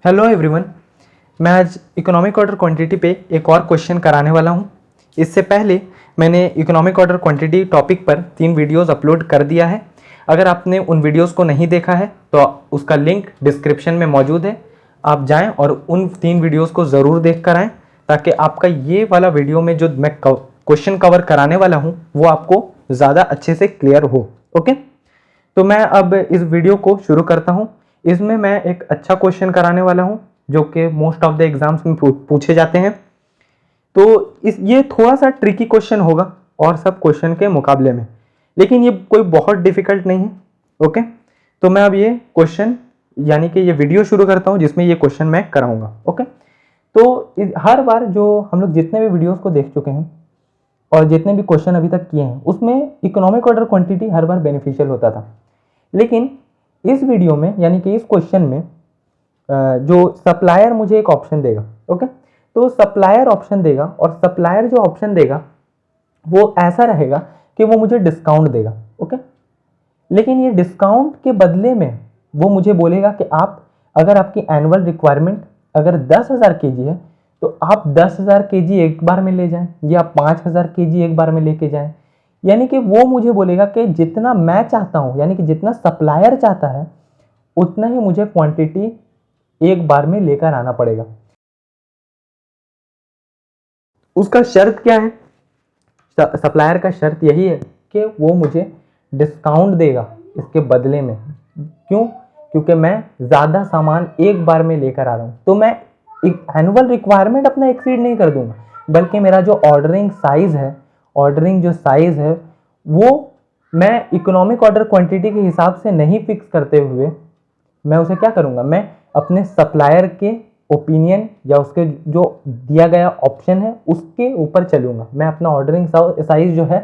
Hello everyone. मैं आज economic order quantity पे एक और क्वेश्चन कराने वाला हूँ। इससे पहले मैंने इकोनॉमिक ऑर्डर क्वांटिटी टॉपिक पर 3 वीडियोस अपलोड कर दिया है। अगर आपने उन वीडियोस को नहीं देखा है तो उसका लिंक डिस्क्रिप्शन में मौजूद है, आप जाएं और उन 3 वीडियोस को ज़रूर देख कर आएँ, ताकि आपका ये वाला वीडियो में जो मैं क्वेश्चन कवर कराने वाला हूँ वो आपको ज़्यादा अच्छे से क्लियर हो। ओके, तो मैं अब इस वीडियो को शुरू करता हूँ। इसमें मैं एक अच्छा क्वेश्चन कराने वाला हूँ जो कि मोस्ट ऑफ द एग्जाम्स में पूछे जाते हैं। तो ये थोड़ा सा ट्रिकी क्वेश्चन होगा और सब क्वेश्चन के मुकाबले में, लेकिन ये कोई बहुत डिफिकल्ट नहीं है। ओके, तो मैं अब ये क्वेश्चन यानी कि ये वीडियो शुरू करता हूँ जिसमें ये क्वेश्चन मैं कराऊंगा। ओके, तो हर बार जो हम लोग जितने भी वीडियोस को देख चुके हैं और जितने भी क्वेश्चन अभी तक किए हैं उसमें इकोनॉमिक ऑर्डर क्वांटिटी हर बार बेनिफिशियल होता था, लेकिन इस वीडियो में यानी कि इस क्वेश्चन में जो सप्लायर मुझे एक ऑप्शन देगा। ओके, तो सप्लायर ऑप्शन देगा और सप्लायर जो ऑप्शन देगा वो ऐसा रहेगा कि वो मुझे डिस्काउंट देगा। ओके, लेकिन ये डिस्काउंट के बदले में वो मुझे बोलेगा कि आप अगर आपकी एनुअल रिक्वायरमेंट अगर 10,000 केजी है तो आप 10,000 केजी एक बार में ले जाएं या 5,000 केजी एक बार में लेके जाएं। यानी कि वो मुझे बोलेगा कि जितना मैं चाहता हूं यानी कि जितना सप्लायर चाहता है उतना ही मुझे क्वांटिटी एक बार में लेकर आना पड़ेगा। उसका शर्त क्या है? सप्लायर का शर्त यही है कि वो मुझे डिस्काउंट देगा इसके बदले में। क्यों? क्योंकि मैं ज़्यादा सामान एक बार में लेकर आ रहा हूँ, तो मैं एनुअल रिक्वायरमेंट अपना एक्सीड नहीं कर दूंगा, बल्कि मेरा जो ऑर्डरिंग साइज है, ऑर्डरिंग जो साइज है वो मैं इकोनॉमिक ऑर्डर क्वांटिटी के हिसाब से नहीं फिक्स करते हुए मैं उसे क्या करूंगा, मैं अपने सप्लायर के ओपिनियन या उसके जो दिया गया ऑप्शन है उसके ऊपर चलूंगा। मैं अपना ऑर्डरिंग साइज जो है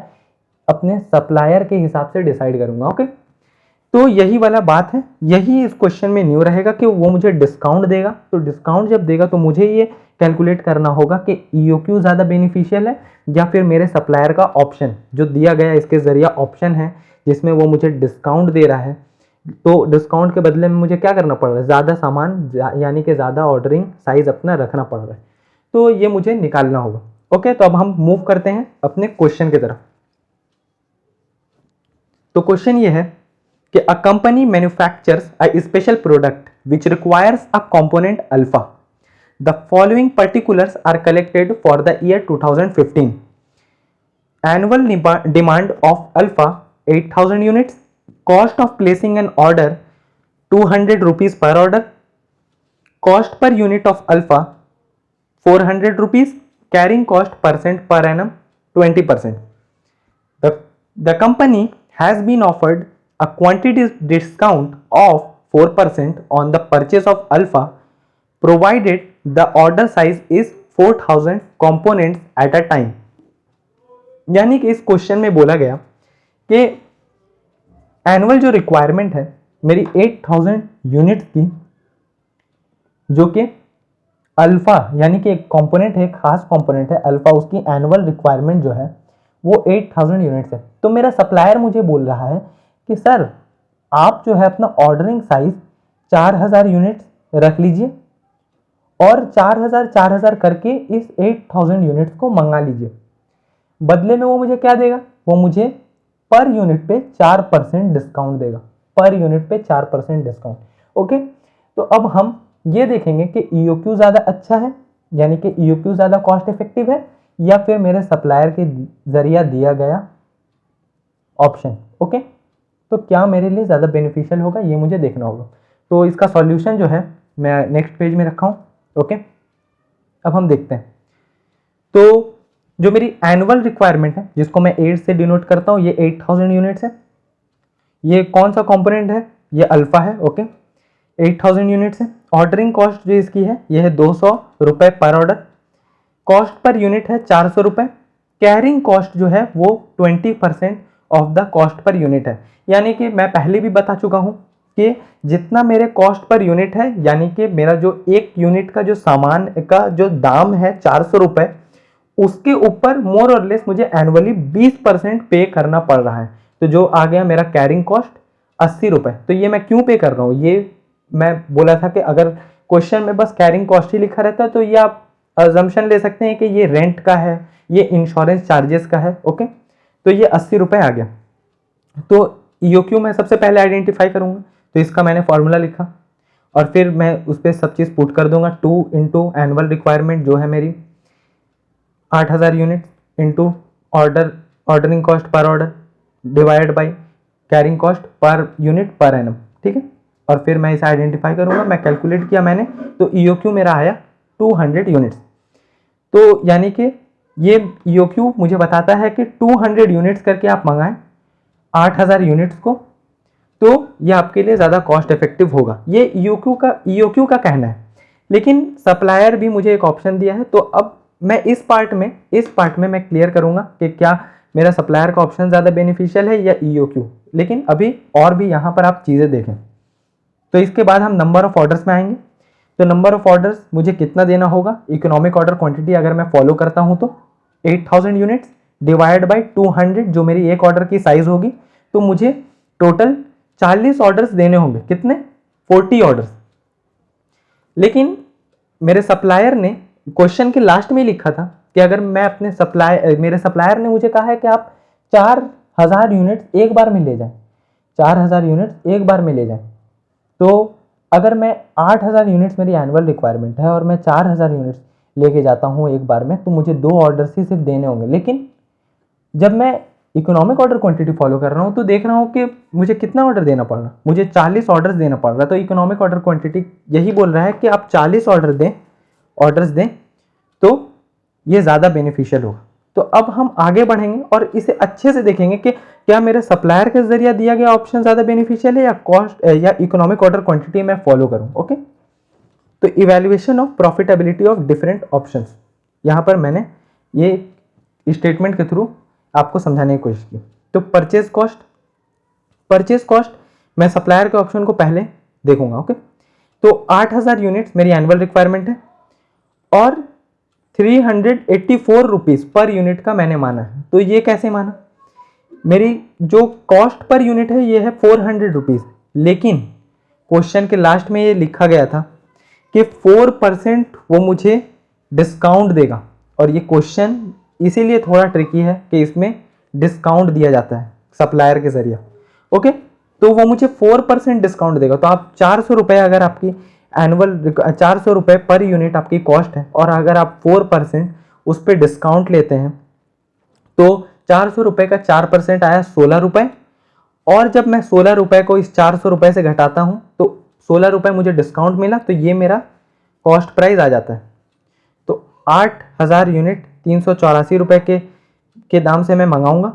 अपने सप्लायर के हिसाब से डिसाइड करूंगा। ओके, तो यही वाला बात है, यही इस क्वेश्चन में न्यू रहेगा कि वो मुझे डिस्काउंट देगा। तो डिस्काउंट जब देगा तो मुझे ये कैलकुलेट करना होगा कि ईओक्यू ज़्यादा बेनिफिशियल है या फिर मेरे सप्लायर का ऑप्शन जो दिया गया इसके ज़रिए ऑप्शन है जिसमें वो मुझे डिस्काउंट दे रहा है। तो डिस्काउंट के बदले में मुझे क्या करना पड़ रहा है, ज़्यादा सामान यानी कि ज़्यादा ऑर्डरिंग साइज अपना रखना पड़ रहा है, तो ये मुझे निकालना होगा। ओके, तो अब हम मूव करते हैं अपने क्वेश्चन की तरफ। तो क्वेश्चन ये है कि a company manufactures a special product which requires a component alpha. The following particulars are collected for the year 2015। Annual demand of alpha 8,000 units. Cost of placing an order 200 rupees per order. Cost per unit of alpha 400 rupees. Carrying cost percent per annum 20%. The company has been offered a quantity discount of 4% on the purchase of alpha provided the order size is 4,000 components at a time। यानी कि इस question में बोला गया कि annual जो requirement है मेरी 8,000 यूनिट्स की, जो कि अल्फा यानी कि एक कंपोनेंट है, खास कंपोनेंट है अल्फा, उसकी एनुअल रिक्वायरमेंट जो है वो 8,000 यूनिट्स है। तो मेरा सप्लायर मुझे बोल रहा है कि सर आप जो है अपना ऑर्डरिंग साइज 4,000 यूनिट्स रख लीजिए और 4,000 करके इस 8,000 यूनिट्स को मंगा लीजिए। बदले में वो मुझे क्या देगा, वो मुझे पर यूनिट पे 4% डिस्काउंट देगा, पर यूनिट पे 4% डिस्काउंट। ओके, तो अब हम ये देखेंगे कि ईओक्यू ज़्यादा अच्छा है यानी कि ईओक्यू ज़्यादा कॉस्ट इफेक्टिव है या फिर मेरे सप्लायर के जरिए दिया गया ऑप्शन। ओके, तो क्या मेरे लिए ज़्यादा बेनिफिशियल होगा ये मुझे देखना होगा। तो इसका सॉल्यूशन जो है मैं नेक्स्ट पेज में रखा हूँ। ओके, अब हम देखते हैं। तो जो मेरी एनुअल रिक्वायरमेंट है जिसको मैं 8 से डिनोट करता हूँ, ये 8,000 यूनिट्स है। ये कौन सा कंपोनेंट है, ये अल्फा है। ओके, 8,000 यूनिट्स है। ऑर्डरिंग कॉस्ट जो इसकी है ये है 200 रुपये पर ऑर्डर। कॉस्ट पर यूनिट है 400 रुपये। कैरिंग कॉस्ट जो है वो 20% of the cost per unit है। यानी कि मैं पहले भी बता चुका हूँ कि जितना मेरे कॉस्ट पर यूनिट है यानी कि मेरा जो एक यूनिट का जो सामान का जो दाम है 400 रुपये, उसके ऊपर मोर और लेस मुझे एनुअली 20% पे करना पड़ रहा है। तो जो आ गया मेरा कैरिंग कॉस्ट 80 रुपये। तो ये मैं क्यों पे कर रहा हूँ, ये मैं बोला था कि अगर क्वेश्चन में बस कैरिंग कॉस्ट ही लिखा रहता है, तो ये आप अजम्पशन ले सकते हैं कि ये रेंट का है, ये इंश्योरेंस चार्जेस का है। ओके, तो ये 80 रुपये आ गया। तो ईओक्यू मैं सबसे पहले आइडेंटिफाई करूंगा, तो इसका मैंने फॉर्मूला लिखा और फिर मैं उस पर सब चीज़ पुट कर दूंगा। 2 इंटू एनुअल रिक्वायरमेंट जो है मेरी 8000 unit into ordering cost per order divide by carrying cost per unit per annum. ठीक है, और फिर मैं इसे आइडेंटिफाई करूंगा। मैं कैलकुलेट किया मैंने, तो ईओक्यू मेरा आया 200 यूनिट्स। तो यानी कि ये ईओक्यू मुझे बताता है कि 200 यूनिट्स करके आप मंगाएं 8000 यूनिट्स को, तो ये आपके लिए ज़्यादा कॉस्ट इफेक्टिव होगा। ये ईओक्यू का कहना है, लेकिन सप्लायर भी मुझे एक ऑप्शन दिया है। तो अब मैं इस पार्ट में मैं क्लियर करूंगा कि क्या मेरा सप्लायर का ऑप्शन ज़्यादा बेनिफिशियल है या ईओक्यू। लेकिन अभी और भी यहाँ पर आप चीज़ें देखें। तो इसके बाद हम नंबर ऑफ ऑर्डर्स में आएंगे। तो नंबर ऑफ ऑर्डर्स मुझे कितना देना होगा, इकोनॉमिक ऑर्डर क्वांटिटी अगर मैं फॉलो करता हूँ तो 8000 यूनिट्स डिवाइड बाई 200 जो मेरी एक ऑर्डर की साइज होगी, तो मुझे टोटल 40 ऑर्डर्स देने होंगे। कितने? 40 ऑर्डर्स। लेकिन मेरे सप्लायर ने क्वेश्चन के लास्ट में लिखा था कि अगर मैं अपने मेरे सप्लायर ने मुझे कहा है कि आप 4000 यूनिट्स एक बार में ले जाएं, 4000 यूनिट्स एक बार में ले जाएं। तो अगर मैं 8000 यूनिट्स मेरी एनुअल रिक्वायरमेंट है और मैं 4000 यूनिट्स लेके जाता हूँ एक बार में, तो मुझे 2 ऑर्डर्स ही सिर्फ देने होंगे। लेकिन जब मैं इकोनॉमिक ऑर्डर क्वांटिटी फॉलो कर रहा हूँ तो देख रहा हूँ कि मुझे कितना ऑर्डर देना पड़ रहा है, मुझे 40 ऑर्डर्स देना पड़ रहा है। तो इकोनॉमिक ऑर्डर क्वांटिटी यही बोल रहा है कि आप 40 ऑर्डर्स दें तो ये ज़्यादा बेनिफिशियल होगा। तो अब हम आगे बढ़ेंगे और इसे अच्छे से देखेंगे कि क्या मेरे सप्लायर के जरिए दिया गया ऑप्शन ज़्यादा बेनिफिशियल है या कॉस्ट या इकोनॉमिक ऑर्डर क्वांटिटी मैं फॉलो करूँ। ओके, तो evaluation of profitability of different options, यहाँ पर मैंने ये स्टेटमेंट के थ्रू आपको समझाने की कोशिश की। तो परचेज कॉस्ट मैं सप्लायर के ऑप्शन को पहले देखूंगा। ओके, तो 8000 यूनिट्स मेरी एनुअल रिक्वायरमेंट है और 384 रुपीज़ पर यूनिट का मैंने माना है। तो ये कैसे माना, मेरी जो कॉस्ट पर यूनिट है ये है 400 रुपीज़, लेकिन क्वेश्चन के लास्ट में ये लिखा गया था कि 4% वो मुझे डिस्काउंट देगा। और ये क्वेश्चन इसीलिए थोड़ा ट्रिकी है कि इसमें डिस्काउंट दिया जाता है सप्लायर के जरिए। ओके, तो वो मुझे 4% डिस्काउंट देगा। तो आप 400 रुपये अगर आपकी एनुअल 400 रुपये पर यूनिट आपकी कॉस्ट है और अगर आप 4% उस पर डिस्काउंट लेते हैं तो 400 रुपये का 4% आया 16 रुपये। और जब मैं 16 रुपये को इस 400 रुपये से घटाता हूँ तो 16 रुपये मुझे डिस्काउंट मिला, तो ये मेरा कॉस्ट प्राइस आ जाता है। तो 8000 यूनिट 384 रुपये के दाम से मैं मंगाऊंगा,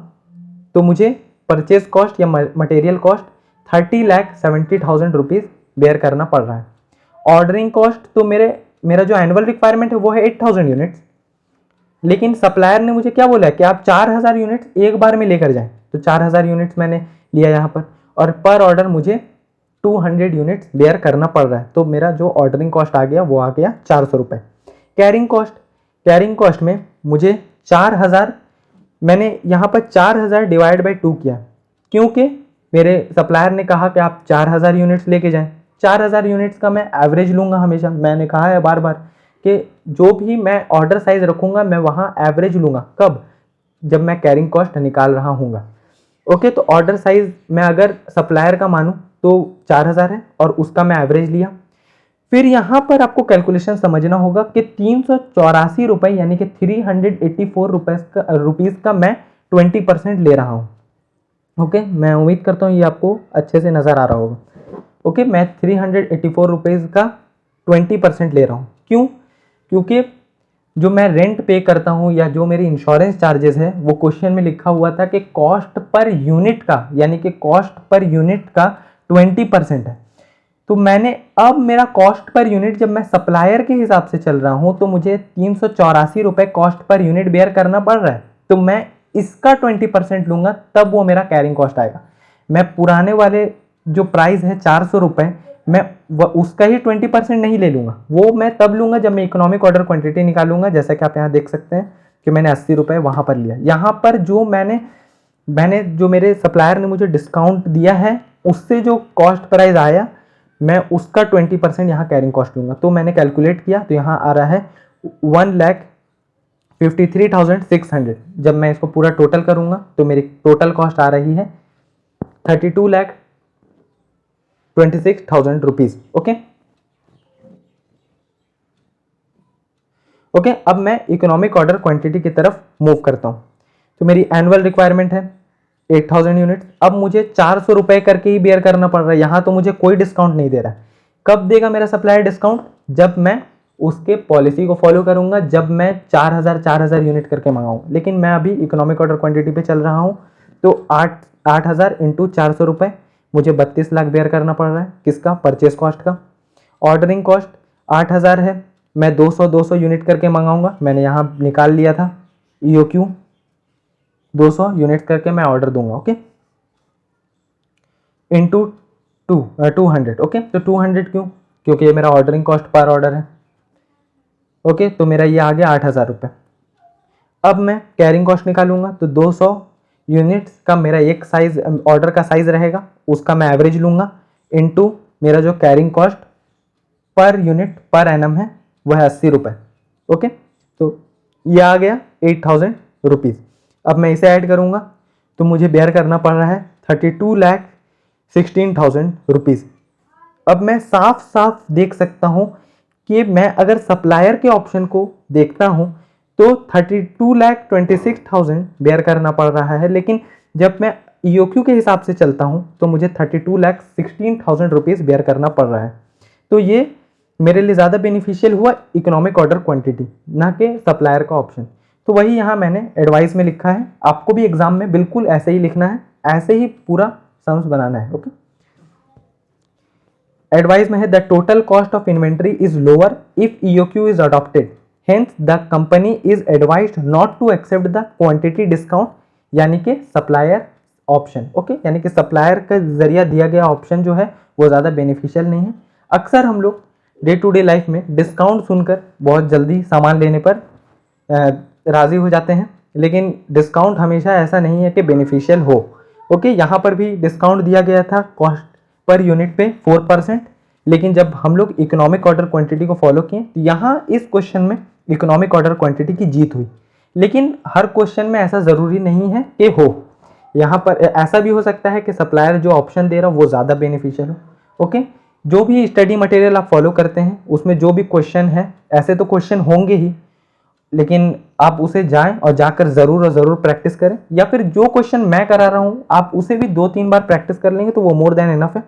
तो मुझे परचेज कॉस्ट या मटेरियल कॉस्ट 30,70,000 रुपीज़ बेयर करना पड़ रहा है। ऑर्डरिंग कॉस्ट तो मेरा जो एनुअल रिक्वायरमेंट है वो है 8000 यूनिट्स, लेकिन सप्लायर ने मुझे क्या बोला है कि आप 4000 यूनिट्स एक बार में लेकर जाएं। तो 4000 यूनिट्स मैंने लिया यहाँ पर और पर ऑर्डर मुझे 200 यूनिट्स बेयर करना पड़ रहा है। तो मेरा जो ऑर्डरिंग कॉस्ट आ गया वो आ गया 400 रुपये। कैरिंग कॉस्ट में मुझे 4000, मैंने यहाँ पर 4000 डिवाइड बाई 2 किया, क्योंकि मेरे सप्लायर ने कहा कि आप 4000 यूनिट्स लेके जाएं। 4000 यूनिट्स का मैं एवरेज लूँगा हमेशा। मैंने कहा है बार बार कि जो भी मैं ऑर्डर साइज रखूँगा मैं वहाँ एवरेज लूँगा। कब? जब मैं कैरिंग कॉस्ट निकाल रहा हूँगा। ओके, तो ऑर्डर साइज मैं अगर सप्लायर का मानूँ तो 4000 है और उसका मैं एवरेज लिया। फिर यहाँ पर आपको कैलकुलेशन समझना होगा कि 384 रुपये यानी कि 384 रुपीज़ का मैं 20% ले रहा हूँ। ओके, मैं उम्मीद करता हूँ ये आपको अच्छे से नज़र आ रहा होगा। ओके, मैं 384 रुपीज़ का 20% ले रहा हूँ। क्यों? क्योंकि जो मैं रेंट पे करता हूँ या जो मेरी इंश्योरेंस चार्जेस है वो क्वेश्चन में लिखा हुआ था कि कॉस्ट पर यूनिट का, यानी कि कॉस्ट पर यूनिट का 20% है। तो मैंने अब मेरा कॉस्ट पर यूनिट जब मैं सप्लायर के हिसाब से चल रहा हूँ तो मुझे 384 रुपये कॉस्ट पर यूनिट बेयर करना पड़ रहा है। तो मैं इसका 20% लूँगा तब वो मेरा कैरिंग कॉस्ट आएगा। मैं पुराने वाले जो प्राइस है 400 रुपये, मैं उसका ही 20% नहीं ले लूँगा। वो मैं तब लूँगा जब मैं इकोनॉमिक ऑर्डर क्वांटिटी निकालूंगा। जैसा कि आप यहाँ देख सकते हैं कि मैंने 80 रुपये वहाँ पर लिया। यहाँ पर जो मैंने जो मेरे सप्लायर ने मुझे डिस्काउंट दिया है उससे जो कॉस्ट प्राइस आया मैं उसका 20% यहाँ कैरिंग कॉस्ट लूँगा। तो मैंने कैलकुलेट किया तो यहाँ आ रहा है 1,53,600। जब मैं इसको पूरा टोटल करूँगा तो मेरी टोटल कॉस्ट आ रही है 32,26,000 रुपीज़। ओके ओके, अब मैं इकोनॉमिक ऑर्डर क्वांटिटी की तरफ मूव करता हूँ। तो मेरी एनुअल रिक्वायरमेंट है 8,000 यूनिट्स। अब मुझे 400 रुपये करके ही बेयर करना पड़ रहा है, यहाँ तो मुझे कोई डिस्काउंट नहीं दे रहा है। कब देगा मेरा सप्लायर डिस्काउंट? जब मैं उसके पॉलिसी को फॉलो करूंगा, जब मैं 4,000 यूनिट करके मंगाऊँ। लेकिन मैं अभी इकोनॉमिक ऑर्डर क्वांटिटी पे चल रहा हूँ, तो 8,000 इंटू 400 रुपये, मुझे 32 लाख बेयर करना पड़ रहा है। किसका? परचेस कॉस्ट का। ऑर्डरिंग कॉस्ट 8,000 है, मैं 200 यूनिट करके मंगाऊंगा। मैंने यहाँ निकाल लिया था EOQ, 200 यूनिट करके मैं ऑर्डर दूंगा। Okay, into 200। ओके, तो 200 क्यों? क्योंकि ये मेरा ऑर्डरिंग कॉस्ट पर ऑर्डर है। ओके, तो मेरा ये आ गया 8,000 रुपये। अब मैं कैरिंग कॉस्ट निकालूंगा, तो 200 यूनिट्स का मेरा एक साइज ऑर्डर का साइज रहेगा, उसका मैं एवरेज लूंगा, इंटू मेरा जो carrying cost per unit per annum है वह है 80 रुपये। ओके, तो ये आ गया 8,000 रुपीज़। अब मैं इसे ऐड करूंगा तो मुझे बेयर करना पड़ रहा है 32,16,000 रुपीज़। अब मैं साफ साफ देख सकता हूं कि मैं अगर सप्लायर के ऑप्शन को देखता हूं तो 32,26,000 बेयर करना पड़ रहा है, लेकिन जब मैं EOQ के हिसाब से चलता हूं तो मुझे 32,16,000 रुपीज़ बेयर करना पड़ रहा है। तो ये मेरे लिए ज़्यादा बेनिफिशियल हुआ इकोनॉमिक ऑर्डर क्वांटिटी, ना कि सप्लायर का ऑप्शन। तो वही यहाँ मैंने एडवाइस में लिखा है, आपको भी एग्जाम में बिल्कुल ऐसे ही लिखना है, ऐसे ही पूरा सम्स बनाना है। ओके, एडवाइस में है the total cost of inventory is lower if EOQ is adopted, hence the company is advised not to accept the quantity discount, यानी कि सप्लायर ऑप्शन। ओके, यानी कि सप्लायर का जरिया दिया गया ऑप्शन जो है वो ज़्यादा बेनिफिशियल नहीं है। अक्सर हम लोग डे टू डे लाइफ में डिस्काउंट सुनकर बहुत जल्दी सामान लेने पर राज़ी हो जाते हैं, लेकिन डिस्काउंट हमेशा ऐसा नहीं है कि बेनिफिशियल हो। ओके, यहाँ पर भी डिस्काउंट दिया गया था कॉस्ट पर यूनिट पे 4%, लेकिन जब हम लोग इकोनॉमिक ऑर्डर क्वांटिटी को फॉलो किए तो यहाँ इस क्वेश्चन में इकोनॉमिक ऑर्डर क्वांटिटी की जीत हुई। लेकिन हर क्वेश्चन में ऐसा ज़रूरी नहीं है कि हो, यहाँ पर ऐसा भी हो सकता है कि सप्लायर जो ऑप्शन दे रहा हो वो ज़्यादा बेनिफिशियल हो। ओके, जो भी स्टडी मटेरियल आप फॉलो करते हैं उसमें जो भी क्वेश्चन है, ऐसे तो क्वेश्चन होंगे ही, लेकिन आप उसे जाएं और जाकर ज़रूर और ज़रूर प्रैक्टिस करें, या फिर जो क्वेश्चन मैं करा रहा हूँ आप उसे भी 2-3 बार प्रैक्टिस कर लेंगे तो वो मोर देन इनफ है।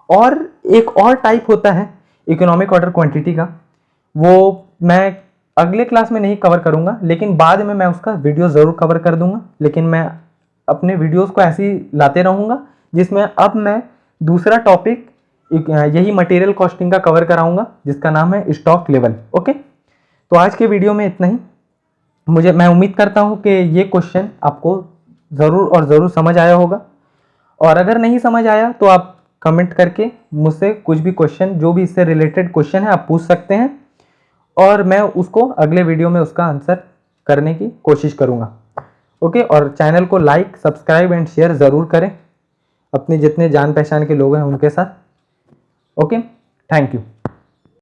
और एक और टाइप होता है इकोनॉमिक ऑर्डर क्वांटिटी का, वो मैं अगले क्लास में नहीं कवर करूँगा, लेकिन बाद में मैं उसका वीडियो ज़रूर कवर कर दूँगा। लेकिन मैं अपने वीडियोज़ को ऐसे ही लाते रहूँगा जिसमें अब मैं दूसरा टॉपिक यही मटेरियल कॉस्टिंग का कवर कराऊंगा, जिसका नाम है स्टॉक लेवल। ओके, तो आज के वीडियो में इतना ही। मैं उम्मीद करता हूं कि ये क्वेश्चन आपको ज़रूर और ज़रूर समझ आया होगा, और अगर नहीं समझ आया तो आप कमेंट करके मुझसे कुछ भी क्वेश्चन, जो भी इससे रिलेटेड क्वेश्चन है, आप पूछ सकते हैं, और मैं उसको अगले वीडियो में उसका आंसर करने की कोशिश करूँगा। ओके, और चैनल को लाइक, सब्सक्राइब एंड शेयर ज़रूर करें अपने जितने जान पहचान के लोग हैं उनके साथ। Okay, thank you.